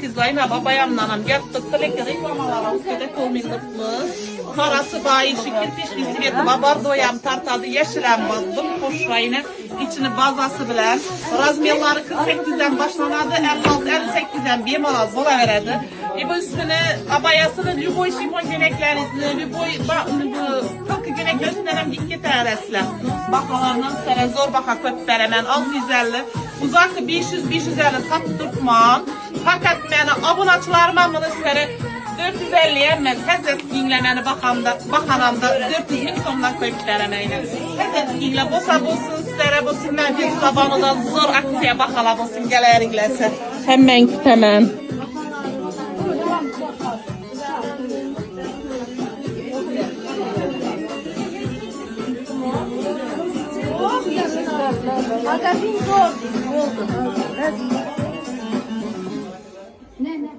Zaynab babayamlanam yaptık telek reklamalara ustedes olmalıkmız. Parası bayi şekil pişkisi verdim. Babar doyam tartadı yeşilen bazdım. Koşrayını içini bazası bilen. Razmiyalları 48'den başlanadı. 56-58'den bir malaz bola veredi. Bu üstüne abayasını lüboy şifon geneklerini, lüboy kılkı genekler üstüne hem dikkat edersler. Bakalarından sere zor baka köp beremen 650. Uzakı 500-550 satıp durmam. Fakat beni abunatçılarıma bunu sere 450 yenmez. Hazret giyinlemeni bakanamda 400 bin sonundan koyup veremeyle. Hazret giyinle bosa bolsun, sere bolsun, ben bir zabanı da zor aksiye bakala bolsun, geleringlese. Hemen kütemem. Magazin oldu. Ne?